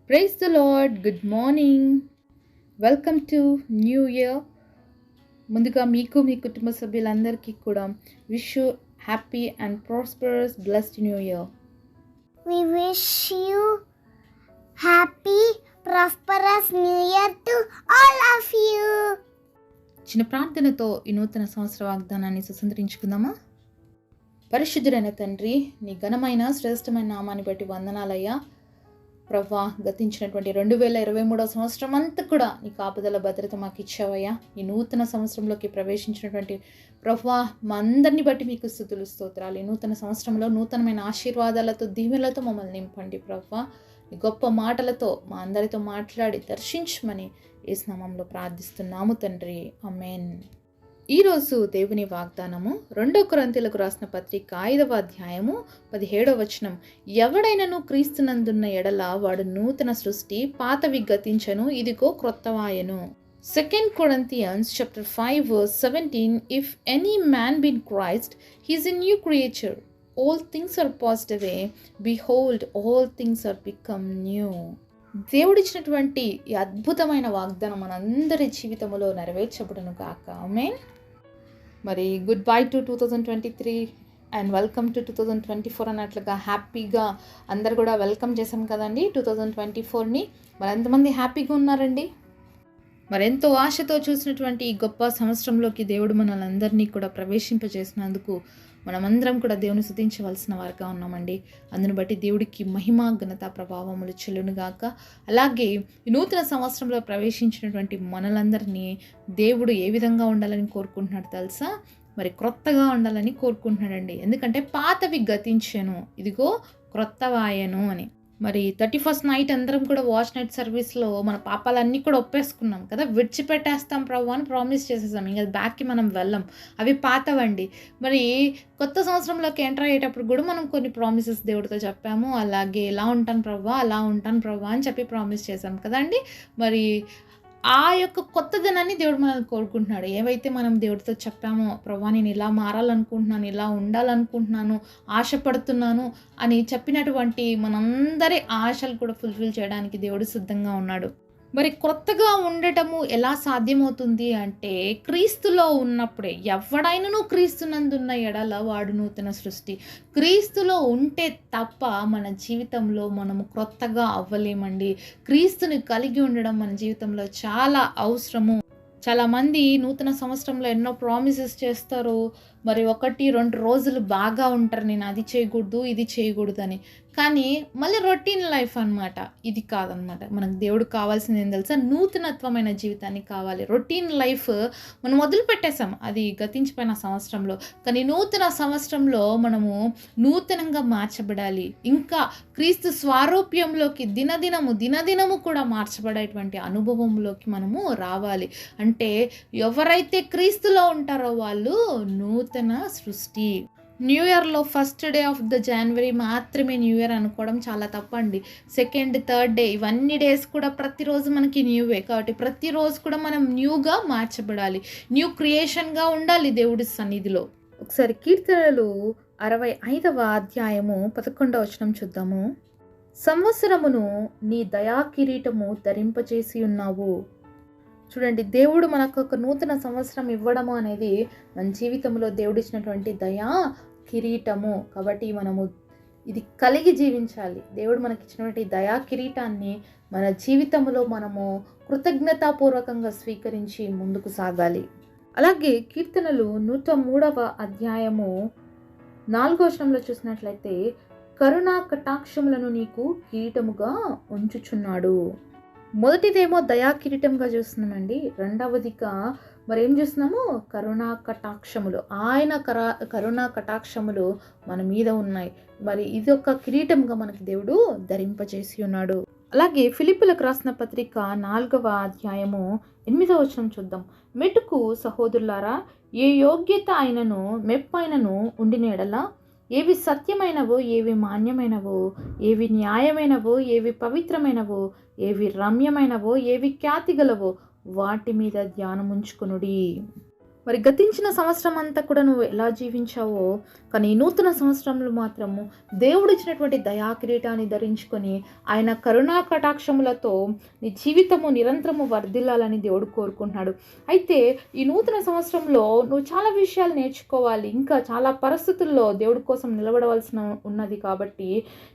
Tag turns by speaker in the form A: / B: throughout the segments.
A: Praise the Lord. Good morning. Welcome to new year. ముందుగా మీకు మీ కుటుంబ సభ్యులందరికీ కూడా wish you happy and prosperous blessed new year.
B: We wish you happy, prosperous New Year to all of you.
A: చిన్న ప్రార్థనతో ఈ నూతన సంవత్సర వాగ్దానాన్ని సుసంతరించుకుందామా? పరిశుద్ధుడైన తండ్రి, నీ ఘనమైన శ్రేష్టమైన నామాన్ని బట్టి వందనాలయ్యా. ప్రవ్వా, గతించినటువంటి 2023 సంవత్సరం అంతా కూడా నీ కాపుదల భద్రత మాకు ఇచ్చావయ్యా. ఈ నూతన సంవత్సరంలోకి ప్రవేశించినటువంటి ప్రవ్వా, మా అందరినీ బట్టి మీకు స్తుతులు స్తోత్రాలు. ఈ నూతన సంవత్సరంలో నూతనమైన ఆశీర్వాదాలతో దీవెనలతో మమ్మల్ని నింపండి ప్రవ్వా. ఈ గొప్ప మాటలతో మా అందరితో మాట్లాడి దర్శించమని యేసు నామములో ప్రార్థిస్తున్నాము తండ్రి. ఆమేన్. ఈరోజు దేవుని వాగ్దానము 2 కొరింథీయులకు రాసిన పత్రిక 5వ అధ్యాయము 17వ వచనం. ఎవడైనను క్రీస్తునందున్న ఎడల వాడు నూతన సృష్టి, పాతవి గతించెను, ఇదిగో క్రొత్తవాయెను. 2 Corinthians chapter 5 verse 17. If any man be in Christ, he is a new creature. All things are passed away. Behold, all things are become new. దేవుడిచ్చినటువంటి ఈ అద్భుతమైన వాగ్దానం మనందరి జీవితంలో నెరవేర్చబడును గాక. ఆమేన్. మరి good bye to 2023 and welcome to 2024 అన్నట్లుగా హ్యాపీగా అందరు కూడా వెల్కమ్ చేశాం కదండి 2024ని. మరి ఎంతమంది హ్యాపీగా ఉన్నారండి? మరెంతో ఆశతో చూసినటువంటి ఈ గొప్ప సంవత్సరంలోకి దేవుడు మనల్ని అందరినీ కూడా ప్రవేశింపజేసినందుకు మనమందరం కూడా దేవుని స్తుతించవలసిన వారుగా ఉన్నామండి. అందును బట్టి దేవుడికి మహిమ, ఘనత, ప్రభావములు చెల్లునుగాక. అలాగే ఈ నూతన సంవత్సరంలో ప్రవేశించినటువంటి మనలందరినీ దేవుడు ఏ విధంగా ఉండాలని కోరుకుంటున్నాడు తెలుసా? మరి క్రొత్తగా ఉండాలని కోరుకుంటున్నాడండి. ఎందుకంటే పాతవి గతించెను, ఇదిగో క్రొత్తవాయెను అని. మరి 31st నైట్ అందరం కూడా వాచ్ నైట్ సర్వీస్లో మన పాపాలన్నీ కూడా ఒప్పేసుకున్నాం కదా, విడిచిపెట్టేస్తాం ప్రభు అని ప్రామిస్ చేసేసాం. ఇంకా బ్యాక్కి మనం వెళ్ళం, అవి పాతవండి. మరి కొత్త సంవత్సరంలోకి ఎంటర్ అయ్యేటప్పుడు కూడా మనం కొన్ని ప్రామిసెస్ దేవుడితో చెప్పాము. అలాగే ఇలా ఉంటాను ప్రభు, అలా ఉంటాను ప్రభు అని చెప్పి ప్రామిస్ చేశాం కదండి. మరి ఆ యొక్క కొత్తదనాన్ని దేవుడు మనల్ని కోరుకుంటున్నాడు. ఏవైతే మనం దేవుడితో చెప్పామో, ప్రభా నేను ఇలా మారాలనుకుంటున్నాను, ఇలా ఉండాలనుకుంటున్నాను, ఆశపడుతున్నాను అని చెప్పినటువంటి మనందరి ఆశలు కూడా ఫుల్ఫిల్ చేయడానికి దేవుడు సిద్ధంగా ఉన్నాడు. మరి కొత్తగా ఉండటము ఎలా సాధ్యమవుతుంది అంటే క్రీస్తులో ఉన్నప్పుడే. ఎవడైనను క్రీస్తునందున్న ఎడల వాడు నూతన సృష్టి. క్రీస్తులో ఉంటే తప్ప మన జీవితంలో మనము క్రొత్తగా అవ్వలేమండి. క్రీస్తుని కలిగి ఉండడం మన జీవితంలో చాలా అవసరము. చాలామంది నూతన సంవత్సరంలో ఎన్నో ప్రామిసెస్ చేస్తారు. మరి 1-2 రోజులు బాగా ఉంటారు, నేను అది చేయకూడదు, ఇది చేయకూడదు అని. కానీ మళ్ళీ రొటీన్ లైఫ్ అనమాట. ఇది కాదనమాట. మనకు దేవుడు కావాల్సింది ఏం తెలుసా? నూతనత్వమైన జీవితాన్ని కావాలి. రొటీన్ లైఫ్ మనం వదిలిపెట్టేసాం అది గతించిపోయిన సంవత్సరంలో. కానీ నూతన సంవత్సరంలో మనము నూతనంగా మార్చబడాలి. ఇంకా క్రీస్తు స్వారూప్యంలోకి దినదినము కూడా మార్చబడేటువంటి అనుభవంలోకి మనము రావాలి. అంటే ఎవరైతే క్రీస్తులో ఉంటారో వాళ్ళు నూతన సృష్టి. న్యూ ఇయర్లో ఫస్ట్ డే ఆఫ్ ద జనవరి మాత్రమే న్యూ ఇయర్ అనుకోవడం చాలా తప్పండి. 2nd, 3rd డే ఇవన్నీ డేస్ కూడా ప్రతిరోజు మనకి న్యూవే. కాబట్టి ప్రతిరోజు కూడా మనం న్యూగా మార్చబడాలి, న్యూ క్రియేషన్గా ఉండాలి దేవుడి సన్నిధిలో. ఒకసారి కీర్తనలు 65వ అధ్యాయము 11వ వచనం చూద్దాము. సంవత్సరమును నీ దయా కిరీటము ధరింపచేసి ఉన్నావు. చూడండి, దేవుడు మనకు ఒక నూతన సంవత్సరం ఇవ్వడము అనేది మన జీవితంలో దేవుడిచ్చినటువంటి దయా కిరీటము. కాబట్టి మనము ఇది కలిగి జీవించాలి. దేవుడు మనకి ఇచ్చినటువంటి దయా కిరీటాన్ని మన జీవితంలో మనము కృతజ్ఞతాపూర్వకంగా స్వీకరించి ముందుకు సాగాలి. అలాగే కీర్తనలు 103వ అధ్యాయము 4వ వచనంలో చూసినట్లయితే కరుణా కటాక్షములను నీకు కిరీటముగా ఉంచుచున్నాడు. మొదటిదేమో దయా కిరీటంగా చూస్తున్నామండి. రెండవదిగా మరి ఏం చూస్తున్నాము? కరుణా కటాక్షములు. ఆయన కరుణా కటాక్షములు మన మీద ఉన్నాయి. మరి ఇది ఒక కిరీటంగా మనకి దేవుడు ధరింపచేసి ఉన్నాడు. అలాగే ఫిలిప్పీలకు రాసిన పత్రిక 4వ అధ్యాయము 8వ వచనం చూద్దాం. మెటుకు సహోదరులారా, ఏ యోగ్యత అయినను మెప్పైనను ఉండిన ఎడల, ఏవి సత్యమైనవో, ఏవి మాన్యమైనవో, ఏవి న్యాయమైనవో, ఏవి పవిత్రమైనవో, ఏవి రమ్యమైనవో, ఏవి ఖ్యాతిగలవో వాటి మీద ధ్యానముంచుకొనుడి. మరి గతించిన సంవత్సరం అంతా కూడా నువ్వు ఎలా జీవించావో, కానీ ఈ నూతన సంవత్సరంలో మాత్రము దేవుడు ఇచ్చినటువంటి దయా కిరీటాన్ని ధరించుకొని ఆయన కరుణా కటాక్షములతో నీ జీవితము నిరంతరము వర్ధిల్లాలని దేవుడు కోరుకుంటున్నాడు. అయితే ఈ నూతన సంవత్సరంలో నువ్వు చాలా విషయాలు నేర్చుకోవాలి, ఇంకా చాలా పరిస్థితుల్లో దేవుడి కోసం నిలబడవలసిన ఉన్నది. కాబట్టి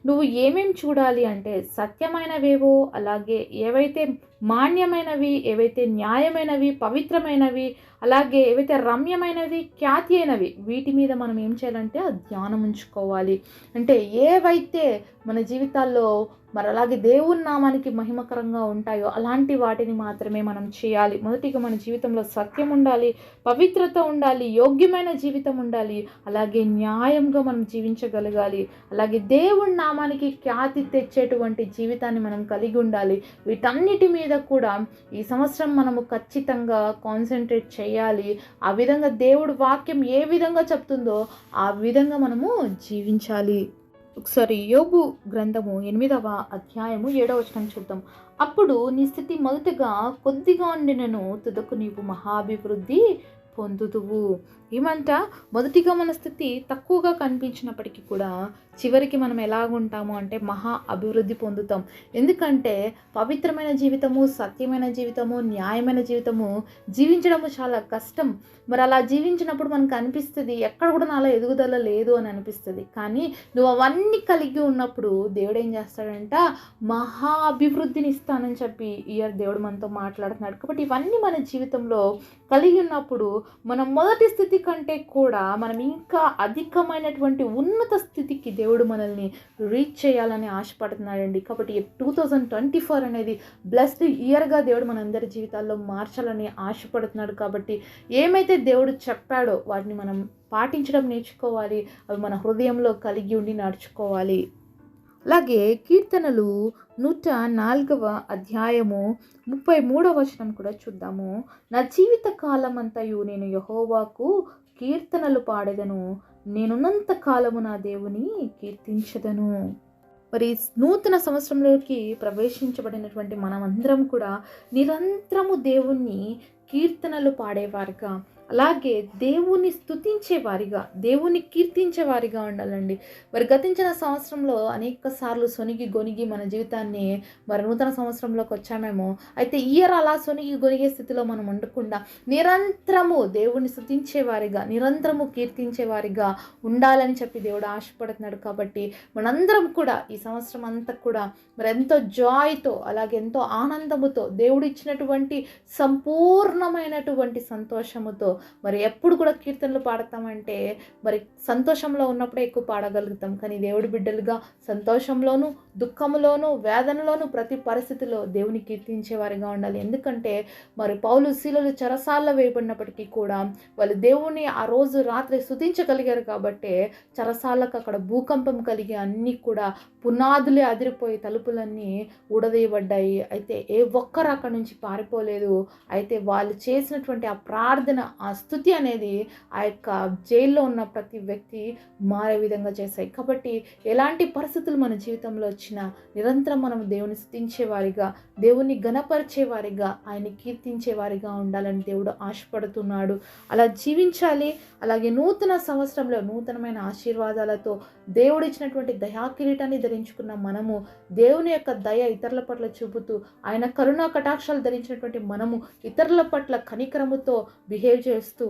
A: నువ్వు ఏమేమి చూడాలి అంటే సత్యమైనవేవో, అలాగే ఏవైతే మాన్యమైనవి, ఏవైతే న్యాయమైనవి, పవిత్రమైనవి, అలాగే ఏవైతే రమ్యమైనవి, ఖ్యాతి అయినవి, వీటి మీద మనం ఏం చేయాలంటే ధ్యానం ఉంచుకోవాలి. అంటే ఏవైతే మన జీవితాల్లో మరి అలాగే దేవుని నామానికి మహిమకరంగా ఉంటాయో అలాంటి వాటిని మాత్రమే మనం చేయాలి. మొదటిగా మన జీవితంలో సత్యం ఉండాలి, పవిత్రత ఉండాలి, యోగ్యమైన జీవితం ఉండాలి, అలాగే న్యాయంగా మనం జీవించగలగాలి, అలాగే దేవుని నామానికి ఖ్యాతి తెచ్చేటువంటి జీవితాన్ని మనం కలిగి ఉండాలి. వీటన్నిటి మీద కూడా ఈ సంవత్సరం మనము ఖచ్చితంగా కాన్సన్ట్రేట్ చేయాలి. ఆ విధంగా దేవుడు వాక్యం ఏ విధంగా చెప్తుందో ఆ విధంగా మనము జీవించాలి. ఒకసారి యోబు గ్రంథము 8వ అధ్యాయము 7వ వచనం చూద్దాం. అప్పుడు నీ స్థితి మొదటగా కొద్దిగా ఉండినను, తుదకు నీవు మహాభివృద్ధి పొందుదువు. ఏమంట, మొదటిగా మన స్థితి తక్కువగా కనిపించినప్పటికీ కూడా చివరికి మనం ఎలాగుంటాము అంటే మహా అభివృద్ధి పొందుతాం. ఎందుకంటే పవిత్రమైన జీవితము, సత్యమైన జీవితము, న్యాయమైన జీవితము జీవించడము చాలా కష్టం. మరి అలా జీవించినప్పుడు మనకు అనిపిస్తుంది ఎక్కడ కూడా నాలో ఎదుగుదల లేదు అని అనిపిస్తుంది. కానీ నువ్వు అవన్నీ కలిగి ఉన్నప్పుడు దేవుడు ఏం చేస్తాడంట, మహా అభివృద్ధిని ఇస్తానని చెప్పి ఇయర్ దేవుడు మనతో మాట్లాడుతున్నాడు. కాబట్టి ఇవన్నీ మన జీవితంలో కలిగి ఉన్నప్పుడు మనం మొదటి స్థితి కంటే కూడా మనం ఇంకా అధికమైనటువంటి ఉన్నత స్థితికి దేవుడు మనల్ని రీచ్ చేయాలని ఆశపడుతున్నాడండి. కాబట్టి 2024 అనేది బ్లెస్డ్ ఇయర్గా దేవుడు మనందరి జీవితాల్లో మార్చాలని ఆశపడుతున్నాడు. కాబట్టి ఏమైతే దేవుడు చెప్పాడో వాటిని మనం పాటించడం నేర్చుకోవాలి. అవి మన హృదయంలో కలిగి ఉండి నడుచుకోవాలి. అలాగే కీర్తనలు 104వ అధ్యాయము 33వ వచనం కూడా చూద్దాము. నా జీవిత కాలం అంతయు నేను యెహోవాకు కీర్తనలు పాడెదను, నేనున్నంత కాలము నా దేవుని కీర్తించదను. మరి నూతన సంవత్సరంలోకి ప్రవేశించబడినటువంటి మనమందరం కూడా నిరంతరము దేవుణ్ణి కీర్తనలు పాడేవారుగా, అలాగే దేవుని స్తుతించేవారిగా, దేవుని కీర్తించేవారిగా ఉండాలండి. మరి గతించిన సంవత్సరంలో అనేక సార్లు సొనిగి గొనిగి మన జీవితాన్ని మరి నూతన సంవత్సరంలోకి వచ్చామేమో. అయితే ఇయర్ అలా సొనిగి గొనిగే స్థితిలో మనం ఉండకుండా నిరంతరము దేవుని స్తుతించేవారిగా, నిరంతరము కీర్తించేవారిగా ఉండాలని చెప్పి దేవుడు ఆశపడుతున్నాడు. కాబట్టి మనందరం కూడా ఈ సంవత్సరం అంతా కూడా మరి ఎంతో జాయ్తో, అలాగే ఎంతో ఆనందముతో, దేవుడు ఇచ్చినటువంటి సంపూర్ణమైనటువంటి సంతోషముతో మరి ఎప్పుడు కూడా కీర్తనలు పాడతామంటే మరి సంతోషంలో ఉన్నప్పుడే ఎక్కువ పాడగలుగుతాం. కానీ దేవుడి బిడ్డలుగా సంతోషంలోనూ, దుఃఖంలోనూ, వేదనలోనూ ప్రతి పరిస్థితిలో దేవుని కీర్తించేవారిగా ఉండాలి. ఎందుకంటే మరి పౌలు శీలలు చెరసాల్లో వేయబడినప్పటికీ కూడా వాళ్ళు దేవుని ఆ రోజు రాత్రి స్తుతించగలిగారు. కాబట్టి చెరసాలకు అక్కడ భూకంపం కలిగి అన్నీ కూడా పునాదులే అదిరిపోయి తలుపులన్నీ ఊడదీయబడ్డాయి. అయితే ఏ ఒక్కరు అక్కడి నుంచి పారిపోలేదు. అయితే వాళ్ళు చేసినటువంటి ఆ ప్రార్థన, ఆ స్తుతి అనేది ఆ యొక్క జైల్లో ఉన్న ప్రతి వ్యక్తి మారే విధంగా చేశాయి. కాబట్టి ఎలాంటి పరిస్థితులు మన జీవితంలో వచ్చినా నిరంతరం మనం దేవుని స్తుతించేవారిగా, దేవుని ఘనపరిచేవారిగా, ఆయన్ని కీర్తించేవారిగా ఉండాలని దేవుడు ఆశపడుతున్నాడు. అలా జీవించాలి. అలాగే నూతన సంవత్సరంలో నూతనమైన ఆశీర్వాదాలతో దేవుడు ఇచ్చినటువంటి దయా కిరీటాన్ని ధరించుకున్న మనము, దేవుని యొక్క దయ ఇతరుల పట్ల చూపుతూ, ఆయన కరుణా కటాక్షాలు ధరించినటువంటి మనము ఇతరుల పట్ల కనికరముతో బిహేవ్ చేస్తూ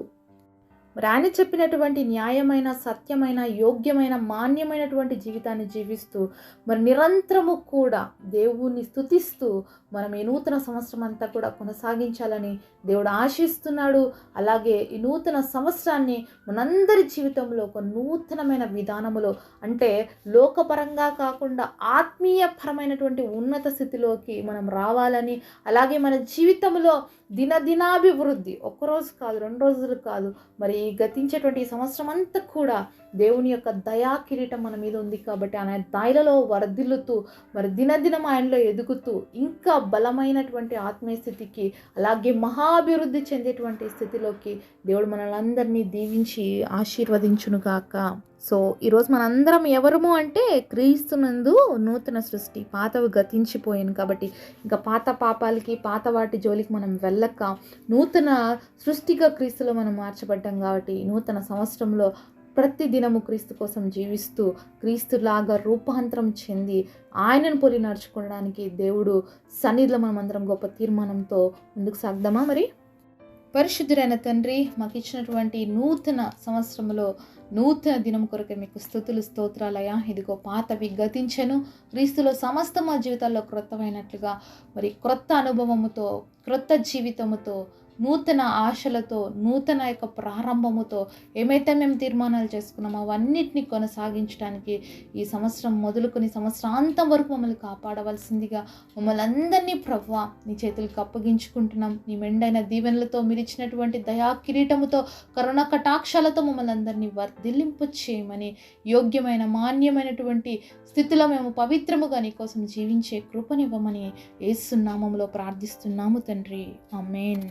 A: మరి ఆయన చెప్పినటువంటి న్యాయమైన, సత్యమైన, యోగ్యమైన, మాన్యమైనటువంటి జీవితాన్ని జీవిస్తూ మరి నిరంతరము కూడా దేవుణ్ణి స్తుతిస్తూ మనం ఈ నూతన సంవత్సరం అంతా కూడా కొనసాగించాలని దేవుడు ఆశిస్తున్నాడు. అలాగే ఈ నూతన సంవత్సరాన్ని మనందరి జీవితంలో ఒక నూతనమైన విధానములో, అంటే లోకపరంగా కాకుండా ఆత్మీయపరమైనటువంటి ఉన్నత స్థితిలోకి మనం రావాలని, అలాగే మన జీవితంలో దినదినాభివృద్ధి, ఒక్కరోజు కాదు, 2 రోజులు కాదు, మరి గతించేటువంటి ఈ సంవత్సరం అంతా కూడా దేవుని యొక్క దయా కిరీటం మన మీద ఉంది కాబట్టి ఆయన దయలలో వర్ధిల్లుతూ మరి దినదినం ఆయనలో ఎదుగుతూ ఇంకా బలమైనటువంటి ఆత్మీయ స్థితికి అలాగే మహాభివృద్ధి చెందేటువంటి స్థితిలోకి దేవుడు మనల్ని అందరినీ దీవించి ఆశీర్వదించునుగాక. సో ఈరోజు మనందరం ఎవరము అంటే క్రీస్తునందు నూతన సృష్టి, పాతవి గతించిపోయాను కాబట్టి ఇంకా పాత పాపాలకి పాత వాటి జోలికి మనం వెళ్ళక నూతన సృష్టిగా క్రీస్తులో మనం మార్చబడ్డాం కాబట్టి నూతన సంవత్సరంలో ప్రతి దినము క్రీస్తు కోసం జీవిస్తూ క్రీస్తులాగా రూపాంతరం చెంది ఆయనను పోలి నడుచుకోవడానికి దేవుడు సన్నిధిలో మనం అందరం గొప్ప తీర్మానంతో ముందుకు సాగుదామా? మరి పరిశుద్ధుడైన తండ్రి, మాకు ఇచ్చినటువంటి నూతన సంవత్సరంలో నూతన దినం కొరకు మీకు స్తుతులు స్తోత్రాలయ. ఇదిగో పాతవి గతించెను, క్రీస్తులో సమస్త మా జీవితాల్లో క్రొత్తమైనట్లుగా మరి క్రొత్త అనుభవముతో క్రొత్త జీవితముతో నూతన ఆశలతో నూతన యొక్క ప్రారంభముతో ఏమైతే మేము తీర్మానాలు చేసుకున్నామో అవన్నిటిని కొనసాగించడానికి ఈ సంవత్సరం మొదలుకొని సంవత్సరాంతం వరకు మమ్మల్ని కాపాడవలసిందిగా మమ్మల్ని అందరినీ ప్రభువా నీ చేతులకు అప్పగించుకుంటున్నాం. నీ మెండైన దీవెనలతో మీరు ఇచ్చినటువంటి దయా కిరీటముతో కరుణ కటాక్షాలతో మమ్మల్ని అందరినీ వర్ధిల్లింపు చేయమని, యోగ్యమైన మాన్యమైనటువంటి స్థితిలో మేము పవిత్రముగా నీ కోసం జీవించే కృపనివ్వమని యేసు నామములో ప్రార్థిస్తున్నాము తండ్రి. ఆమేన్.